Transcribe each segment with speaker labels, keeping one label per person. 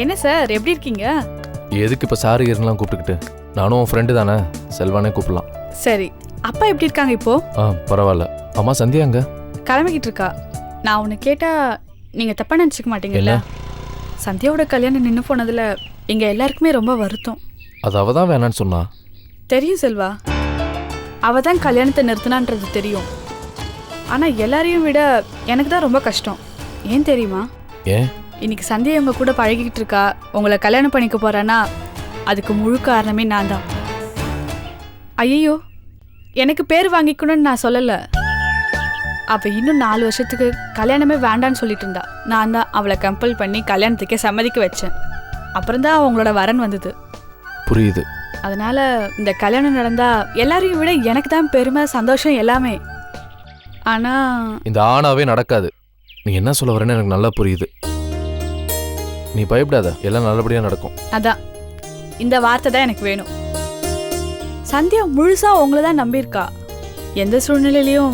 Speaker 1: என்ன சார் எப்படி இருக்கீங்க?
Speaker 2: எதுக்கு இப்போ சாரு இருந்தெல்லாம் கூப்பிட்டுக்கிட்டு? நானும் உன் ஃப்ரெண்டு தானே, செல்வானே கூப்பிடலாம்.
Speaker 1: சரி, அப்பா எப்படி இருக்காங்க இப்போ?
Speaker 2: பரவாயில்ல. அம்மா சந்தியா அங்க
Speaker 1: கிளம்பிக்கிட்டு இருக்கா. நான் உன்னை கேட்டா நீங்க தப்பா நினைச்சுக்க மாட்டீங்கல்ல? சந்தியாவோட கல்யாணம் நின்று போனதுல எங்க எல்லாருக்குமே ரொம்ப வருத்தம்.
Speaker 2: அது அவ தான் வேணான்னு சொன்னா.
Speaker 1: தெரியும் செல்வா, அவ தான் கல்யாணத்தை நிறுத்தினான்றது தெரியும். ஆனா எல்லாரையும் விட எனக்கு தான் ரொம்ப கஷ்டம். ஏன் தெரியுமா?
Speaker 2: ஏன்?
Speaker 1: இன்னைக்கு சந்தியா உங்க கூட பழகிக்கிட்டு இருக்கா, உங்களை கல்யாணம் பண்ணிக்க போறானா, அதுக்கு முழு காரணமே நான் தான். ஐயோ, எனக்கு பேர் வாங்கிக்கணும்னு நான் சொல்லலை. அவ இன்னும் 4 வருஷத்துக்கு கல்யாணமே வேண்டான்னு சொல்லிட்டு இருந்தா. நான் தான் அவளை கம்பல் பண்ணி கல்யாணத்துக்கே சம்மதிக்க வச்சேன். அப்புறம்தான் அவங்களோட வரன் வந்தது.
Speaker 2: புரியுது.
Speaker 1: அதனால இந்த கல்யாணம் நடந்தா எல்லாரையும் விட எனக்கு தான் பெருமை, சந்தோஷம் எல்லாமே. ஆனா
Speaker 2: இந்த ஆணாவே நடக்காது. நீ என்ன சொல்ல வரேன்னு எனக்கு நல்லா புரியுது. நீ பயப்படாத, எல்லாம் நல்லபடியா நடக்கும்.
Speaker 1: அதான், இந்த வார்த்தை தான் எனக்கு வேணும். சந்தியா முழுசா உங்களை தான் நம்பியிருக்கா. எந்த சூழ்நிலையிலையும்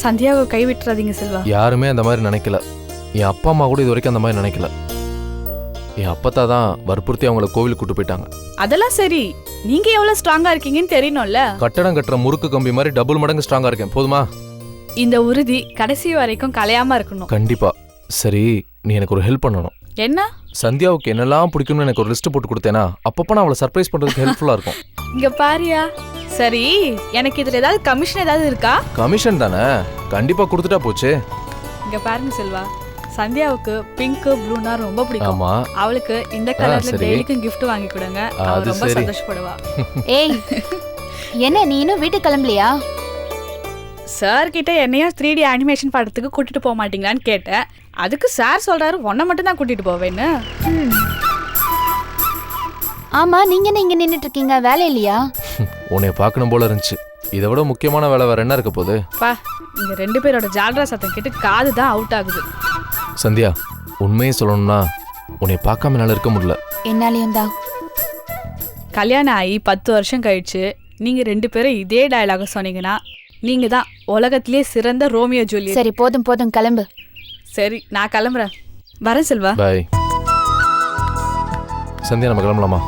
Speaker 1: சந்தியாவை கைவிட்டுறாதீங்க செல்வா.
Speaker 2: யாருமே அந்த மாதிரி நினைக்கல. என் அப்பா அம்மா கூட இது வரைக்கும் அந்த மாதிரி நினைக்கல. என் அப்பத்தா தான் வற்புறுத்தி அவங்கள கோவிலுக்கு கூட்டு போயிட்டாங்க.
Speaker 1: அதெல்லாம் சரி, நீங்க எவ்வளவு ஸ்ட்ராங்கா இருக்கீங்கன்னு தெரியணும்ல.
Speaker 2: கட்டடம் கட்டுற முறுக்கு கம்பி மாதிரி டபுள் மடங்கு ஸ்ட்ராங்கா இருக்கேன். போதுமா?
Speaker 1: இந்த உறுதி கடைசி வரைக்கும் கலையாம இருக்கணும்.
Speaker 2: கண்டிப்பா. சரி, நீ எனக்கு ஒரு ஹெல்ப் பண்ணணும்.
Speaker 1: என்ன?
Speaker 2: சந்தியாவுக்கு என்னெல்லாம் பிடிக்கும்னு எனக்கு ஒரு லிஸ்ட் போட்டு கொடுத்தேனா, அப்பப்ப நான் அவளை சர்ப்ரைஸ் பண்றதுக்கு ஹெல்ப்ஃபுல்லா இருக்கும்.
Speaker 1: இங்க பாரியா. சரி, எனக்கு இதுல ஏதாவது கமிஷன் ஏதாவது இருக்கா?
Speaker 2: கமிஷன் தானே, கண்டிப்பா கொடுத்துட்டா போச்சு.
Speaker 1: இங்க பாருங்க செல்வா, சந்தியாவுக்கு பிங்க் ப்ளூனா ரொம்ப பிடிக்கும்.
Speaker 2: ஆமா,
Speaker 1: அவளுக்கு இந்த கலர்ல டெய்லிக்கும் gift வாங்கி கொடுங்க. அவ ரொம்ப சந்தோஷப்படுவா.
Speaker 3: ஏய், என்ன நீ இன்னும் வீட்டுக்கு கிளம்பலையா?
Speaker 1: சார் கிட்ட என்னையும் 3D அனிமேஷன் படத்துக்கு கூட்டிட்டு போக மாட்டீங்களான்னு கேட்டேன். அதுக்கு சார் சொல்றாரு உன்னை மட்டும் தான் கூட்டிட்டு போவேன்னு.
Speaker 3: ஆமா, நீங்க என்ன இங்க நின்னுட்டு இருக்கீங்க? வேலை இல்லையா?
Speaker 2: உன்னை பார்க்கணும் போல இருந்துச்சு. இதை விட முக்கியமான வேலை வேற என்ன இருக்க போகுது?
Speaker 1: பா, இங்க 2 பேரோட ஜால்ரா சத்தம் கேட்டு காது தான் அவுட் ஆகுது.
Speaker 2: சந்தியா, உண்மையை சொல்லணும்னா உன்னை பார்க்காம என்னால இருக்க முடியல.
Speaker 3: என்னாலையும் தான்.
Speaker 1: கல்யாணம் ஆகி 10 வருஷம் கழிச்சு நீங்க 2 பேரும் இதே டயலாக சொன்னீங்கன்னா நீங்க தான் உலகத்திலே சிறந்த ரோமியோ ஜூலியட்.
Speaker 3: சரி, போதும் போதும், கிளம்பு.
Speaker 1: சரி, நான் கிளம்புறேன். வரேன் செல்வா.
Speaker 2: பாய். சந்தியா, நம்ம கிளம்பலாமா?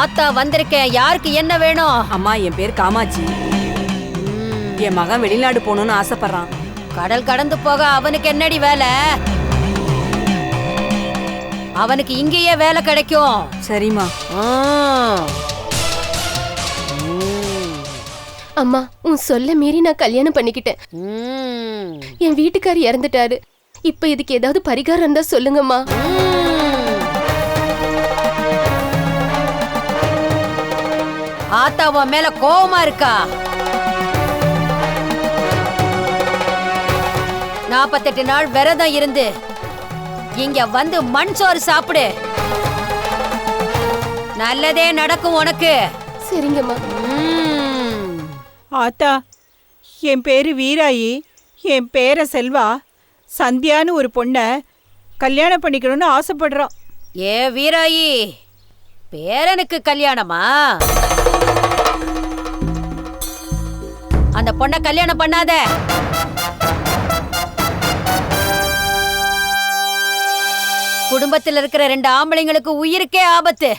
Speaker 4: ஆத்தா வந்திருக்கேன். யாருக்கு என்ன வேணும்?
Speaker 5: அம்மா, என் பேர் காமாட்சி. என் மகன் வெளிநாடு போகணும்னு ஆசைப்படுறான்.
Speaker 4: கடல் கடந்து போக அவனுக்கு என்னடி வேலை? அவனுக்கு இங்கேயே வேலை கிடைக்கும்.
Speaker 5: சரிம்மா.
Speaker 6: அம்மா, உன் சொல்ல மீறி நான் கல்யாணம் பண்ணிக்கிட்டேன். என் வீட்டுக்காரர் இறந்துட்டாரு. இப்ப இதுக்கு ஏதாவது பரிகாரம் இருந்தா சொல்லுங்கம்மா.
Speaker 4: ஆத்தா உன் மேல கோவமா இருக்கா? 48 நாள் விரதம் இருந்து இங்க வந்து மண் சோறு சாப்பிடு. நல்லதே நடக்கும் உனக்கு.
Speaker 6: சரிங்கம்மா.
Speaker 7: ஆத்தா, என் பேரு வீராயி. என் பேரை செல்வா. சந்தியான்னு ஒரு பொண்ணை கல்யாணம் பண்ணிக்கணும்னு ஆசைப்படுறான்.
Speaker 4: ஏ வீராயி, பேரனுக்கு கல்யாணமா? அந்த பொண்ணை கல்யாணம் பண்ணாத. குடும்பத்தில் இருக்கிற 2 ஆம்பளைங்களுக்கு உயிருக்கே ஆபத்து.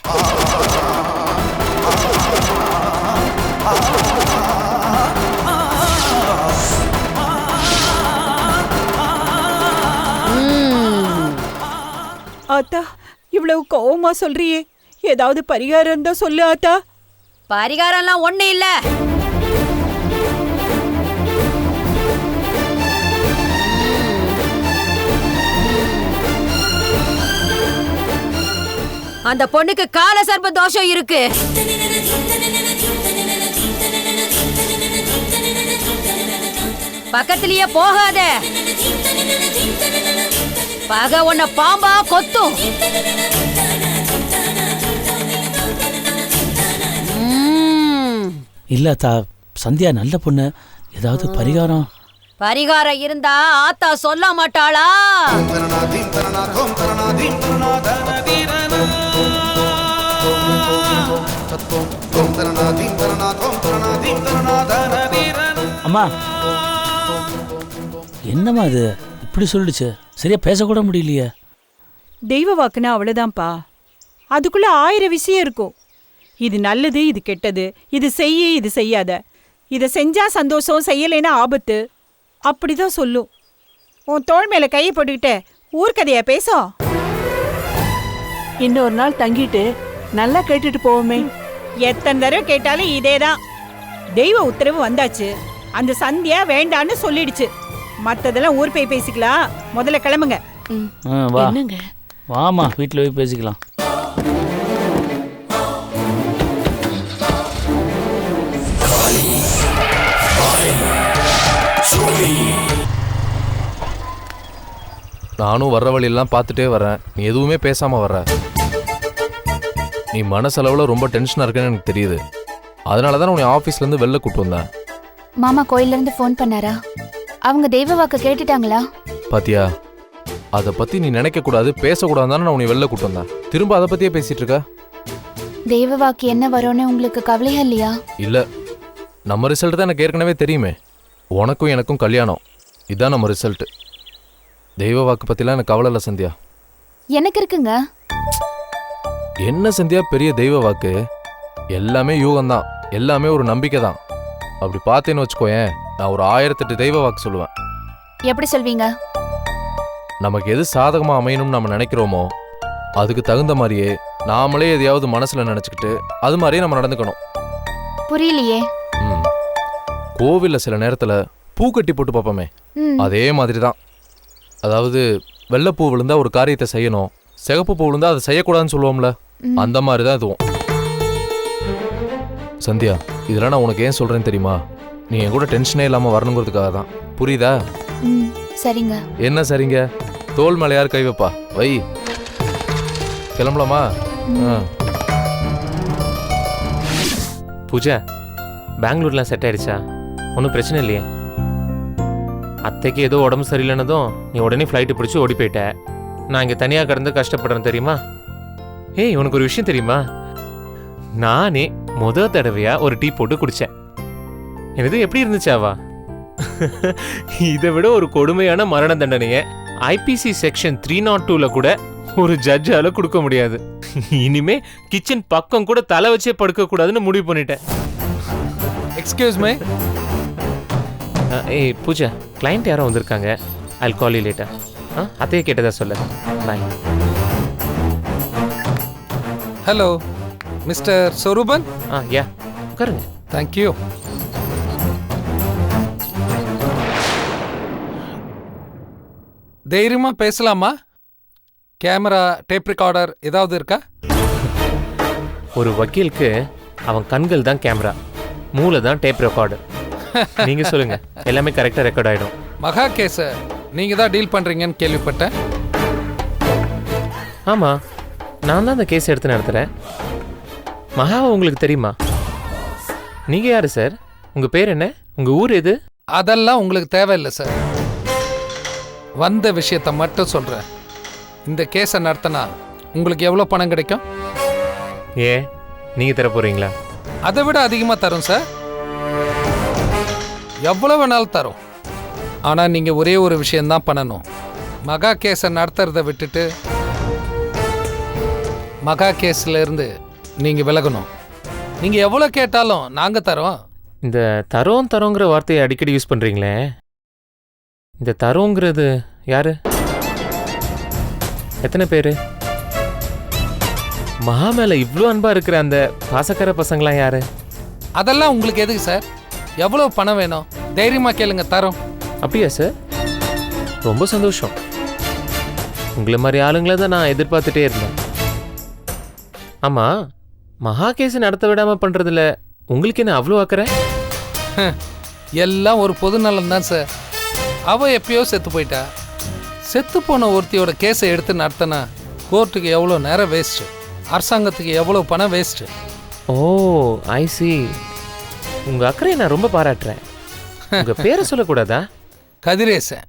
Speaker 7: ஆத்தா, இவ்வளவு கோவமா சொல்றியே, ஏதாவது பரிகாரம் இருந்தா சொல்லு ஆத்தா.
Speaker 4: பரிகாரம்லாம் ஒண்ணு இல்ல. அந்த பொண்ணுக்கு கால சர்ப்ப தோஷம் இருக்கு. பக்கத்திலேயே போகாத, பகை உன்னை பாம்பா கொத்தும்.
Speaker 8: இல்ல சந்தியா நல்ல பொண்ணு, ஏதாவது பரிகாரம்?
Speaker 4: பரிகாரம் இருந்தா ஆத்தா சொல்ல மாட்டாளா?
Speaker 8: அம்மா என்னம்மா இது இப்படி சொல்லிடுச்சு? சரியா பேசக்கூட முடியலையே.
Speaker 7: தெய்வ வாக்குனா அவ்வளவுதான்ப்பா. அதுக்குள்ள 1000 விஷயம் இருக்கும். இது நல்லது, இது கெட்டது, இது செய்ய, இது செய்யாத, இதை செஞ்சா சந்தோஷம், செய்யலைன்னா ஆபத்து, அப்படிதான் சொல்லும். உன் தோள் மேல கையை போட்டுக்கிட்டு ஊர்க்கதையா பேசும்.
Speaker 5: இன்னொரு நாள் தங்கிட்டு நல்லா கேட்டுட்டு போவோமே.
Speaker 7: எத்தனை தடவை கேட்டாலும் இதேதான். தெய்வ உத்தரவு வந்தாச்சு. அந்த சந்தியா வேண்டான்னு சொல்லிடுச்சு. மத்ததெல்லாம் ஊர் போய் பேசிக்கலாம். முதல்ல கிளம்புங்க.
Speaker 8: வா வாமா, வீட்டில் போய் பேசிக்கலாம்.
Speaker 2: நானும் வர்ற வழியெல்லாம் பார்த்துட்டே வரேன். நீ எதுவுமே பேசாம வர்ற. நீ மனசளவில் ரொம்ப டென்ஷனாக இருக்குன்னு எனக்கு தெரியுது. அதனால தான் உன்னை ஆஃபீஸ்லேருந்து வெளில கூப்பிட்டு வந்தேன்.
Speaker 3: மாமா கோயில்ல இருந்து ஃபோன் பண்ணாரா? அவங்க தெய்வ வாக்கு கேட்டுட்டாங்களா?
Speaker 2: பாத்தியா, அதை பற்றி நீ நினைக்கக்கூடாது, பேசக்கூடாதுன்னு நான் உன்னை வெளில கூப்பிட்டு வந்தேன். திரும்ப அதை பற்றியே பேசிகிட்டு இருக்க.
Speaker 3: தெய்வ வாக்கு என்ன வரும்னு உங்களுக்கு கவலையா இல்லையா?
Speaker 2: இல்லை, நம்ம ரிசல்ட் தான் எனக்கு ஏற்கனவே தெரியுமே. உனக்கும் எனக்கும் கல்யாணம், இதுதான் நம்ம ரிசல்ட்டு. தெய்வ வாக்கு பற்றிலாம் எனக்கு கவலை இல்லை சந்தியா.
Speaker 3: எனக்கு இருக்குங்க.
Speaker 2: என்ன சந்தியா பெரிய தெய்வ வாக்கு? எல்லாமே யூகம்தான், எல்லாமே ஒரு நம்பிக்கை தான். அப்படி பார்த்தேன்னு வச்சுக்கோயேன், நான் ஒரு 1008 தெய்வ வாக்கு சொல்லுவேன்.
Speaker 3: எப்படி சொல்வீங்க?
Speaker 2: நமக்கு எது சாதகமாக அமையணும்னு நம்ம நினைக்கிறோமோ அதுக்கு தகுந்த மாதிரியே நாமளே எதையாவது மனசில் நினச்சிக்கிட்டு அது மாதிரியே நம்ம நடந்துக்கணும்.
Speaker 3: புரியலையே.
Speaker 2: கோவிலில் சில நேரத்தில் பூ கட்டி போட்டு பார்ப்போமே, அதே மாதிரி தான். அதாவது வெள்ளைப்பூ விழுந்தா ஒரு காரியத்தை செய்யணும், சிகப்பு பூ விழுந்தா அதை செய்யக்கூடாதுன்னு சொல்லுவோம்ல, அந்த மாதிரி தான் இதுவும். சந்தியா, இதெல்லாம் நான் உனக்கு ஏன் சொல்கிறேன்னு தெரியுமா? நீ என் கூட டென்ஷனே இல்லாமல் வரணுங்கிறதுக்காக தான். புரியுதா?
Speaker 3: சரிங்க.
Speaker 2: என்ன சரிங்க? தோல் மேலே யார் கை வைப்பா? வை, கிளம்பலாமா?
Speaker 9: பூஜா, பெங்களூர்லாம் செட் ஆயிடுச்சா? ஒன்றும் பிரச்சனை இல்லையே? அத்தைக்கு ஏதோ உடம்பு சரியில்லைனதும் நீ உடனே ஃப்ளைட்டு பிடிச்சி ஓடி போயிட்ட. நான் இங்கே தனியாக கடந்து கஷ்டப்படுறேன் தெரியுமா? ஏய், உனக்கு ஒரு விஷயம் தெரியுமா? நானே தடவையாக ஒரு டீ போட்டு குடித்தேன். எனது எப்படி இருந்துச்சாவா? இதை விட ஒரு கொடுமையான மரண தண்டனையை ஐபிசி செக்ஷன் 302ல கூட ஒரு ஜட்ஜால கொடுக்க முடியாது. இனிமே கிச்சன் பக்கம் கூட தலை வச்சே படுக்க கூடாதுன்னு முடிவு பண்ணிட்டேன்.
Speaker 10: Excuse me.
Speaker 9: ஏய் பூஜா, கிளைண்ட் யாரோ வந்திருக்காங்க. I'll call you later. அத்தையே கேட்டதா சொல்ல. Bye.
Speaker 10: Hello mister Swaroopan.
Speaker 9: Yeah, உட்காருங்க.
Speaker 10: தேங்க்யூ. தைரியமா பேசலாமா? கேமரா, டேப் ரெக்கார்டர் ஏதாவது இருக்கா?
Speaker 9: ஒரு வக்கீலுக்கு அவன் கண்கள் தான் கேமரா, மூளை தான் டேப் ரெக்கார்டர். நீங்க சொல்லுங்க, எல்லாமே கரெக்டா ரெக்கார்ட் ஆயிடும்.
Speaker 10: மகா கேஸ நீங்க தான் டீல் பண்றீங்கன்னு கேள்விப்பட்டேன்.
Speaker 9: ஆமா, நான் தான் அந்த கேஸ் எடுத்து நடத்துறேன். மகாவை உங்களுக்கு தெரியுமா? நீங்க யாரு சார்? உங்க பேர் என்ன? உங்க ஊர் எது?
Speaker 10: அதெல்லாம் உங்களுக்கு தேவையில்லை சார். வந்த விஷயத்த மட்டும் சொல்றேன். இந்த கேஸை நடத்தினா உங்களுக்கு எவ்வளோ பணம் கிடைக்கும்?
Speaker 9: ஏன், நீங்க தர போறீங்களா?
Speaker 10: அதை விட அதிகமாக தரும் சார். எவ்வளோ வேணாலும் தரும். ஆனால் நீங்கள் ஒரே ஒரு விஷயந்தான் பண்ணணும். மகா கேஸை நடத்துறதை விட்டுட்டு மகா கேஸில் இருந்து நீங்கள் விலகணும். நீங்கள் எவ்வளோ கேட்டாலும் நாங்கள் தரோம்.
Speaker 9: இந்த தரோங்கிற வார்த்தையை அடிக்கடி யூஸ் பண்றீங்களே, இந்த தரோங்கிறது யாரு? எத்தனை பேரு? மகா மேல இவ்வளோ அன்பா இருக்கிற அந்த பாசக்கார பசங்களாம் யாரு?
Speaker 10: அதெல்லாம் உங்களுக்கு எதுக்கு சார்? எவ்வளோ பணம் வேணும்? தைரியமாக கேளுங்க, தரோம்.
Speaker 9: அப்படியா சார்? ரொம்ப சந்தோஷம். உங்களை மாதிரி ஆளுங்களை தான் நான் எதிர்பார்த்துட்டே இருந்தேன். ஆமா, மகா கேஸ் நடத்த விடாம பண்றதுல உங்களுக்கு என்ன அவ்வளோ அக்கறை?
Speaker 10: எல்லாம் ஒரு பொது நலன் தான் சார். அவ எப்பயோ செத்து போயிட்டா. செத்து போன ஒருத்தியோட கேஸை எடுத்து நடத்தினா கோர்ட்டுக்கு எவ்வளோ நேரம் வேஸ்ட்டு, அரசாங்கத்துக்கு எவ்வளோ பணம் வேஸ்ட்டு.
Speaker 9: ஓ ஐ சி. உங்க அக்கறையை நான் ரொம்ப பாராட்டுறேன். உங்க பேரை சொல்லக்கூடாதா?
Speaker 10: கதிரேசன்.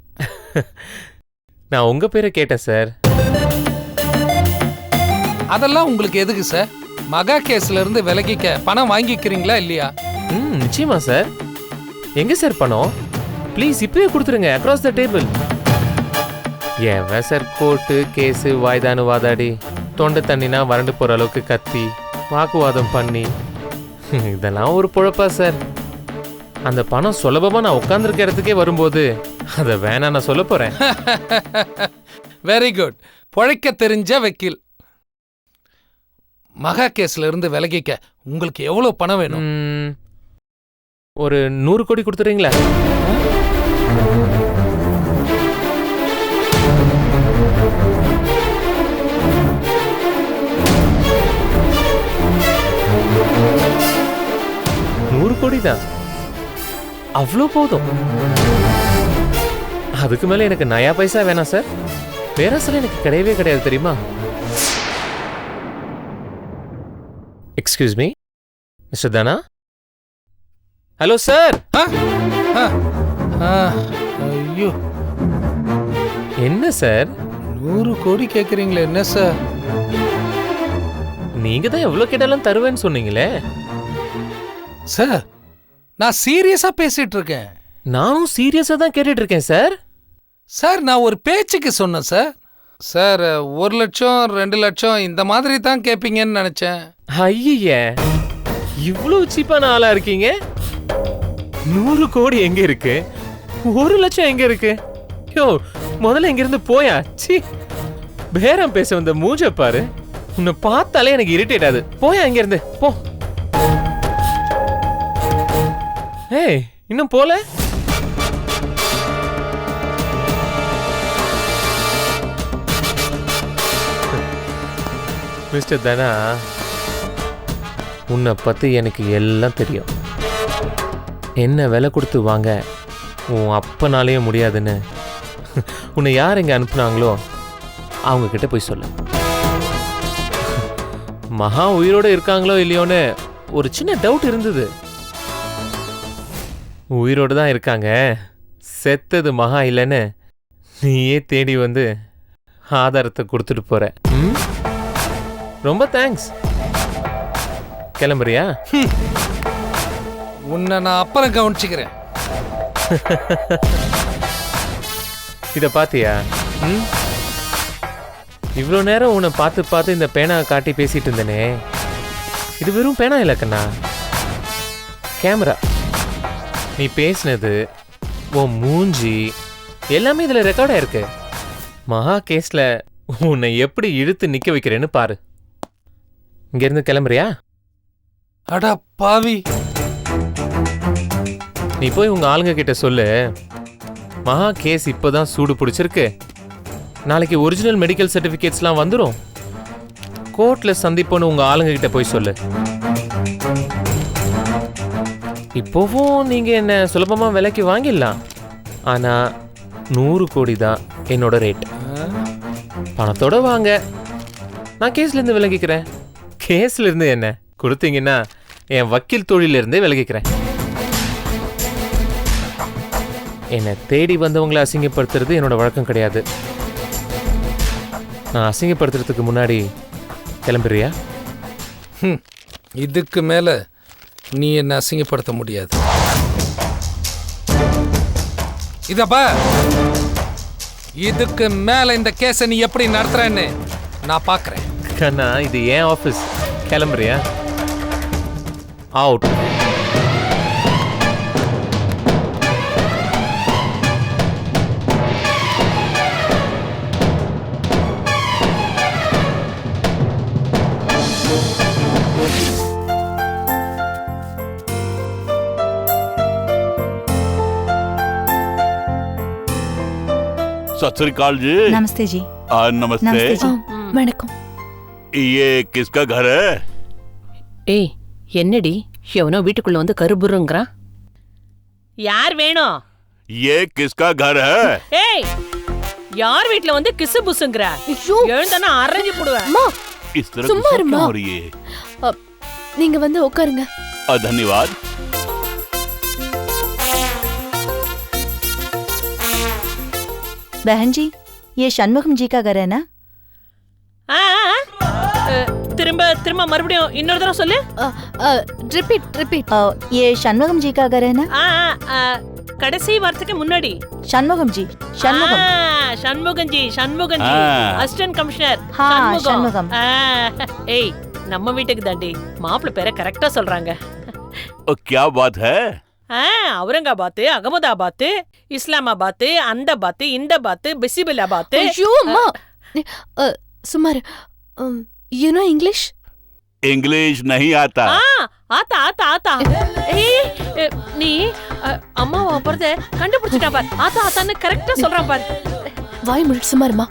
Speaker 9: நான் உங்க பேரை கேட்டேன் சார்.
Speaker 10: அதெல்லாம் உங்களுக்கு எதுக்கு சார்? மகா கேஸ்ல இருந்து விலகிக்க பணம் வாங்கிக்கிறீங்களா இல்லையா?
Speaker 9: நிச்சயமா சார். எங்க சார் பணம்? ப்ளீஸ் இப்பவே கொடுத்துருங்க, அக்ராஸ் த டேபிள். ஏன் சார் கோர்ட்டு கேஸு வாய்தானு வாதாடி தொண்டை தண்ணினா வறண்டு போற அளவுக்கு கத்தி வாக்குவாதம் பண்ணி இதெல்லாம் ஒரு பொழப்பா சார்? அந்த பணம் சுலபமா நான் உட்காந்துருக்க இடத்துக்கே வரும்போது அதை வேணா நான் சொல்ல போறேன்.
Speaker 10: Very good. பொழைக்க தெரிஞ்ச வக்கீல். மகா கேஸ்ல இருந்து விலகிக்க உங்களுக்கு எவ்வளவு பணம் வேணும்?
Speaker 9: ஒரு 100 கோடி கொடுத்துறீங்களா? கோடி தான், அவ்வளோ போதும். அதுக்கு மேல எனக்கு நயா பைசா வேணாம் சார். பேராசல எனக்கு கிடையவே கிடையாது தெரியுமா? எக்ஸ்கியூஸ் மீ மிஸ்டர் தானா? Hello sir.
Speaker 10: ஐயோ,
Speaker 9: என்ன சார்
Speaker 10: 100 கோடி கேக்குறீங்களே, என்ன சார்?
Speaker 9: நீங்க தான் எவ்வளவு கேட்டாலும் தருவேன்னு சொன்னீங்களே
Speaker 10: சார். நான் சீரியஸா பேசிட்டு இருக்கேன்.
Speaker 9: நானும் சீரியஸா தான் கேட்டுட்டு இருக்கேன் சார்.
Speaker 10: சார் நான் ஒரு பேச்சுக்கு சொன்னேன் சார். சார் 1 லட்சம் 2 லட்சம் இந்த மாதிரி தான் கேட்பீங்கன்னு நினைச்சேன்.
Speaker 9: ஐயே, இவ்வளவு சீப்பான ஆளா இருக்கீங்க. 100 கோடி எங்க இருக்கு? 1 லட்சம் எங்க இருக்கு? யோ, முதல்ல இங்க இருந்து போயா. சி, பேரம் பேச வந்த மூஞ்ச பாரு. உன்னை பார்த்தாலே எனக்கு இரிட்டேட் ஆகுது. போயா இங்க இருந்து போ. ஏய், இன்னும் போல? மிஸ்டர் தனா, உன்னை பத்தி எனக்கு எல்லாம் தெரியும். என்ன விலை கொடுத்து வாங்க உன் அப்பனாலேயே முடியாதுன்னு உன்னை யார் இங்கே அனுப்புனாங்களோ அவங்க கிட்ட போய் சொல்லு. மகா உயிரோடு இருக்காங்களோ இல்லையோன்னு ஒரு சின்ன டவுட் இருந்தது. உயிரோடு தான் இருக்காங்க, செத்தது மகா இல்லைன்னு நீயே தேடி வந்து ஆதாரத்தை கொடுத்துட்டு போற. ரொம்ப தேங்க்ஸ். கிளம்புறியா?
Speaker 10: உன்னை நான் அப்புறம் கவனிச்சுக்கிறேன்.
Speaker 9: இத பாத்தியா? இவ்வளோ நேரம் உன்னை பார்த்து பார்த்து இந்த பேனா காட்டி பேசிட்டு இருந்தனே, இது வெறும் பேனா இல்லை கண்ணா, கேமரா. நீ பேசினது, உன் மூஞ்சி எல்லாமே இதில் ரெக்கார்டாக இருக்கு. மகா கேஸ்ல உன்னை எப்படி இழுத்து நிற்க வைக்கிறேன்னு பாரு. இங்கேருந்து கிளம்புறியா?
Speaker 10: அடா பாவி.
Speaker 9: நீ போய் உங்க ஆளுங்க கிட்ட சொல்லு, மகா கேஸ் இப்போதான் சூடு பிடிச்சிருக்கு, நாளைக்கு ஒரிஜினல் மெடிக்கல் சர்டிஃபிகேட்ஸ்லாம் வந்துடும், கோர்ட்ல சந்திப்போன்னு உங்க ஆளுங்க கிட்ட போய் சொல்லு. இப்போவும் நீங்க என்ன சுலபமா விலைக்கு வாங்கிடலாம். ஆனா 100 கோடி தான் என்னோட ரேட். பணத்தோட வாங்க, நான் கேஸ்ல இருந்து விலகிக்கிறேன். கேஸ்ல இருந்து என்ன கொடுத்தீங்கன்னா என் வக்கீல் தொழில இருந்தே விலகிக்கிறேன். என்னை தேடி வந்தவங்களை அசிங்கப்படுத்துறது என்னோட வழக்கம் கிடையாது. நான் அசிங்கப்படுத்துறதுக்கு முன்னாடி கிளம்புறியா?
Speaker 10: இதுக்கு மேல நீ என்ன அசிங்கப்படுத்த முடியாது. இதப்பா, இதுக்கு மேல இந்த கேஸை நீ எப்படி நடத்துறன்னு நான் பார்க்கறேன்.
Speaker 9: கண்ணா, இது ஏன் ஆஃபீஸ். கிளம்புறியா? அவுட்.
Speaker 11: सत श्री अकाल जी।
Speaker 12: नमस्ते जी।
Speaker 11: नमस्ते।
Speaker 12: नमस्ते जी। वणक्कम।
Speaker 11: ये किसका घर है?
Speaker 12: ஏய் என்னடி எவனோ வீட்டுக்குள்ள வந்து கருபுருங்கிறான். யார் வேணும்?
Speaker 11: ये किसका घर है?
Speaker 12: ஏய் யார் வீட்ல வந்து கிசு புசுங்கற? எழுந்தனா அரஞ்சு போடுவேன்.
Speaker 6: அம்மா
Speaker 11: इस तरह गुस्सा क्यों हो रही है?
Speaker 6: நீங்க வந்து உட்காருங்க.
Speaker 11: धन्यवाद.
Speaker 13: बहन जी, ये षणमुगम जी का घर है ना?
Speaker 12: திரும்ப திரும்ப மறுபடியும் இன்னொரு தடவை சொல்லு.
Speaker 6: ரிப்பீட்.
Speaker 13: ये षणमुगम जी का घर है ना?
Speaker 12: கடைசி வார்த்தைக்கு முன்னாடி
Speaker 13: षणमुगम जी.
Speaker 12: Shanmugam ji assistant commissioner
Speaker 13: Shanmugam.
Speaker 12: ஏய் நம்ம வீட்டுக்கு தாண்டி மாப்பிள்ளை பேரை கரெக்டா சொல்றாங்க.
Speaker 11: क्या बात है?
Speaker 12: அவுரங்காபாத், அகமதாபாத், இஸ்லாமாபாத், அந்த பாத், இந்த பாத், பிசிபிலாபாத்.
Speaker 6: ஐயோ அம்மா சுமார். You know English?
Speaker 11: इंग्लिश नहीं आता.
Speaker 12: ஆத்தா ஆத்தா ஆத்தா. ஏய் நீ அம்மாவை போறத கண்டுபிடிச்சிட்டா பார். ஆத்தா ஆத்தான்னு கரெக்டா சொல்றான் பார்.
Speaker 6: வாய் மூடி சுமார்மா.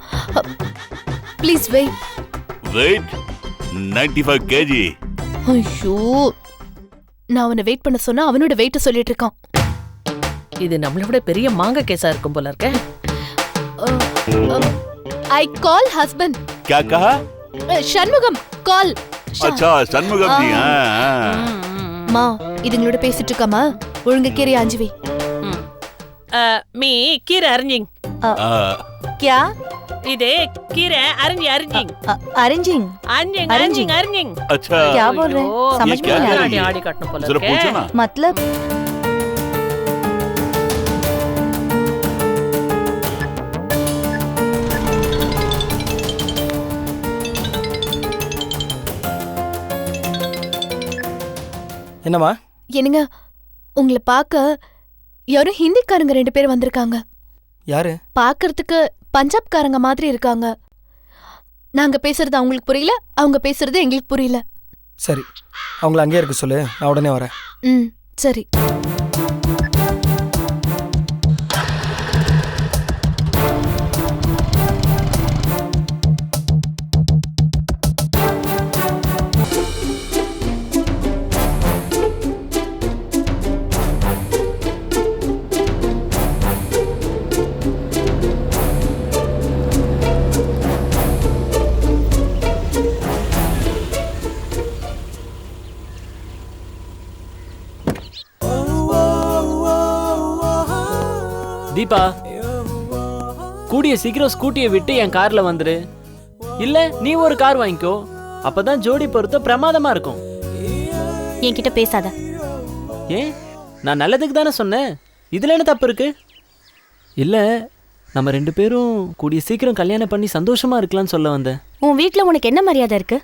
Speaker 6: Please wait.
Speaker 11: Weight 95 kg.
Speaker 6: ஐயோ நான் அவனை வெயிட் பண்ண சொன்னா அவனோட வெயிட்ட சொல்லிட்டு இருக்கான்.
Speaker 12: இது நம்மள விட பெரிய மாங்க கேஸா இருக்கும் போல இருக்க.
Speaker 6: ஐ கால் ஹஸ்பண்ட்.
Speaker 11: क्या कहा?
Speaker 6: ஷண்முகம் கால்.
Speaker 11: अच्छा षणमुगम जी.
Speaker 6: மா இதுங்களோட பேசிட்டு இருக்காமா? ஒழுங்க கீரை ஆஞ்சுவி.
Speaker 12: மீ கீரை அரிஞ்சிங்.
Speaker 13: क्या?
Speaker 12: இதே கீரை அரிஞ்சிங்.
Speaker 13: अरेंजिंग.
Speaker 12: அரிஞ்சிங்.
Speaker 11: अच्छा
Speaker 13: क्या बोल रहे हैं? समझ में नहीं आ रही.
Speaker 12: ஆடி காட்டணும் போல
Speaker 11: जरा पूछो
Speaker 12: இருக்கு.
Speaker 11: ना.
Speaker 13: मतलब
Speaker 14: என்னம்மா?
Speaker 6: என்னங்க உங்களை பார்க்க யாரோ ஹிந்திக்காரங்க 2 பேர் வந்திருக்காங்க.
Speaker 14: யாரு?
Speaker 6: பார்க்கறதுக்கு பஞ்சாப்காரங்க மாதிரி இருக்காங்க. நாங்க பேசுறது அவங்களுக்கு புரியல, அவங்க பேசுறது எங்களுக்கு புரியல.
Speaker 14: சரி, அவங்கள அங்கேயே இருக்க சொல்லு, நான் உடனே வரேன்.
Speaker 6: ம் சரி.
Speaker 15: தீபா, கூடிய சீக்கிரம் ஸ்கூட்டியை விட்டு என் கார்ல வந்துரு. இல்ல நீ ஒரு கார் வாங்கிக்கோ, அப்பதான் ஜோடி பொறுத்த பிரமாதமா இருக்கும்.
Speaker 3: என்கிட்ட பேசாத.
Speaker 15: ஏன்? நான் நல்லதுக்கு தானே சொன்னேன். இதுல என்ன தப்பு இருக்கு? இல்ல நம்ம 2 பேரும் கூடிய சீக்கிரம் கல்யாணம் பண்ணி சந்தோஷமா இருக்கலாம்னு சொல்ல வந்தேன்.
Speaker 3: உன் வீட்ல உனக்கு என்ன மரியாதை இருக்கு?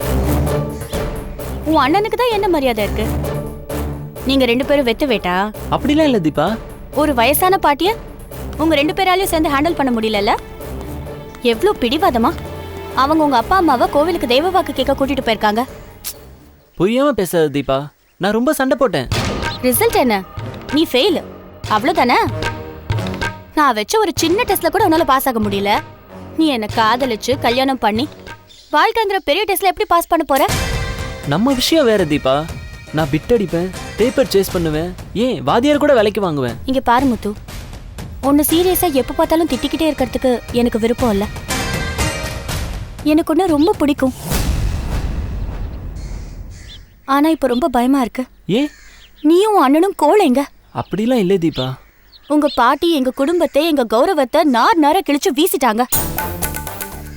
Speaker 3: உன் அண்ணனுக்கு தான் என்ன மரியாதை இருக்கு? நீங்க 2 பேரும் வெத்து வேட்டா?
Speaker 15: அப்படிலாம் இல்ல தீபா.
Speaker 3: ஒரு வயசான பாட்டிய உங்க 2 பேராலையும் சேர்ந்து ஹேண்டில் பண்ண முடியலல்ல? எவ்வளோ பிடிவாதமா அவங்க உங்க அப்பா அம்மாவை கோவிலுக்கு தெய்வ வாக்கு கேட்க கூட்டிட்டு போயிருக்காங்க.
Speaker 15: புரியாம பேசாத தீபா, நான் ரொம்ப சண்டை போட்டேன்.
Speaker 3: ரிசல்ட் என்ன? நீ ஃபெயில், அவ்வளோதானே? நான் வச்ச ஒரு சின்ன டெஸ்ட்ல கூட உன்னால பாஸ் ஆக முடியல. நீ என்ன காதலிச்சு கல்யாணம் பண்ணி வாழ்க்கைங்கிற பெரிய டெஸ்ட்ல எப்படி பாஸ் பண்ண போற?
Speaker 15: நம்ம விஷயம் வேற தீபா. நான் பிட் அடிப்பேன், பேப்பர் சேஸ் பண்ணுவேன், ஏன் வாத்தியார் கூட வேலைக்கு வாங்குவேன்.
Speaker 3: இங்க பாரு முத்து, உன்னை சீரியஸா எப்ப பார்த்தாலும் திட்டிக்கிட்டே இருக்கிறதுக்கு எனக்கு விருப்பம் இல்ல. எனக்கு ஒன்று ரொம்ப பிடிக்கும், ஆனா இப்ப ரொம்ப பயமா இருக்கு.
Speaker 15: ஏன்?
Speaker 3: நீயும் அண்ணனும் கோழைங்க.
Speaker 15: அப்படிலாம் இல்லை தீபா.
Speaker 3: உங்க பாட்டி எங்க குடும்பத்தை, எங்க கௌரவத்தை நார கிழிச்சு வீசிட்டாங்க.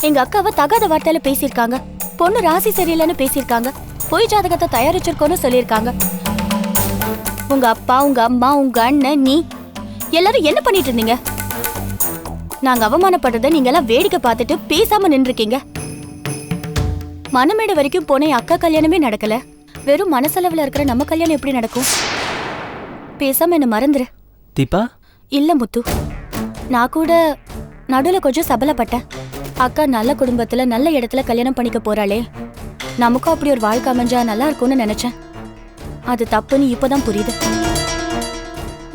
Speaker 3: எங்க அக்காவை தகாத வார்த்தையில பேசியிருக்காங்க, பொண்ணு ராசி சரியில்லைன்னு பேசியிருக்காங்க, பொய் ஜாதகத்தை தயாரிச்சிருக்கோன்னு சொல்லியிருக்காங்க. உங்க அப்பா, உங்க அம்மா, உங்க அண்ணன், நீ எல்லாரும் என்ன பண்ணிட்டு இருந்தீங்க? நாங்க அவமானப்படுறத நீங்க எல்லாம் வேடிக்கை பார்த்துட்டு பேசாம நின்றுருக்கீங்க. மனமேடை வரைக்கும் போன அக்கா கல்யாணமே நடக்கல. வெறும் மனசளவுல இருக்கிற நம்ம கல்யாணம் எப்படி நடக்கும்? பேசாம என்ன மறந்துரு
Speaker 15: தீபா.
Speaker 3: இல்ல முத்து, நான் கூட நடுவுல கொஞ்சம் சபலப்பட்டேன். அக்கா நல்ல குடும்பத்துல நல்ல இடத்துல கல்யாணம் பண்ணிக்க போறாளே, நமக்கும் அப்படி ஒரு வாழ்க்கை அமைஞ்சா நல்லா இருக்கும்னு நினைச்சேன். அது தப்புன்னு இப்பதான் புரியுது.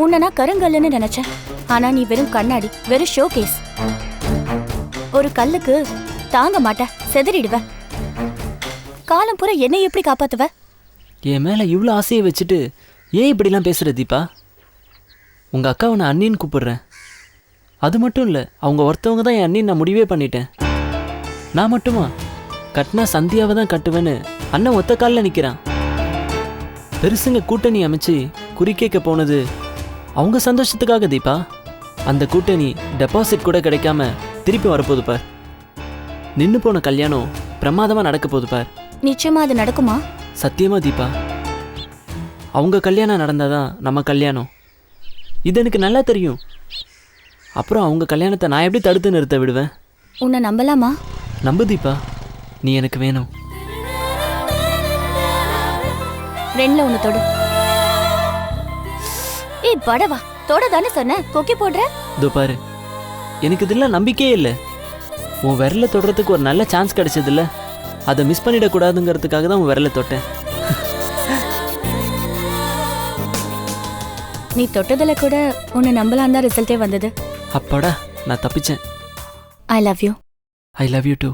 Speaker 3: உன்னை நான் கருங்கல்லுன்னு நினைச்சேன், ஆனா நீ வெறும் கண்ணாடி, வெறும் ஷோ கேஸ். ஒரு கல்லுக்கு தாங்க மாட்ட, செதறிடுவ. காலம் பூரா என்னை எப்படி காப்பாத்துவ?
Speaker 15: என் மேல இவ்வளோ ஆசையை வச்சுட்டு ஏன் இப்படிலாம் பேசுற தீபா? உங்க அக்காவை நான் அண்ணின்னு கூப்பிடுறேன். அது மட்டும் இல்லை, அவங்க ஒருத்தவங்க தான் என் அண்ணின்னு நான் முடிவே பண்ணிட்டேன். நான் மட்டுமா? கட்டினா சந்தியாவை தான் கட்டுவேன்னு அண்ணன் ஒத்த காலில் நிற்கிறான். பெருசுங்க கூட்டணி அமைச்சு குறிக்கேக்க போனது அவங்க சந்தோஷத்துக்காக தீபா. அந்த கூட்டணி டெபாசிட் கூட கிடைக்காம திருப்பி வரப்போகுது பார். நின்று போன கல்யாணம் பிரமாதமாக நடக்க போகுது பார்.
Speaker 3: நிச்சயமா அது நடக்குமா?
Speaker 15: சத்தியமா தீபா, அவங்க கல்யாணம் நடந்தாதான் நம்ம கல்யாணம். இது எனக்கு நல்லா தெரியும். அப்புறம் அவங்க கல்யாணத்தை நான் எப்படி தடுத்து நிறுத்த விடுவேன்?
Speaker 3: உன்னை நம்பலாமா?
Speaker 15: நம்பு தீபா, நீ எனக்கு வேணும்.
Speaker 3: ரெண்டுல ஒண்ணு தொடு. ஏய் படவா, தொட தானே சொன்ன, கொக்கி போடுற.
Speaker 15: இதோ பாரு, எனக்கு இதெல்லாம் நம்பிக்கையே இல்லை. உன் விரலை தொடுறதுக்கு ஒரு நல்ல சான்ஸ் கிடைச்சதில்ல, அதை மிஸ் பண்ணிடக்கூடாதுங்கிறதுக்காக தான் உன் விரலை தொட்டேன்.
Speaker 3: நீ தொட்டதுல கூட உன்னை நம்பலாம் தான் ரிசல்ட்டே வந்தது.
Speaker 15: அப்பாடா, நான் தப்பிச்சேன்.
Speaker 3: I love you.
Speaker 15: I love you two.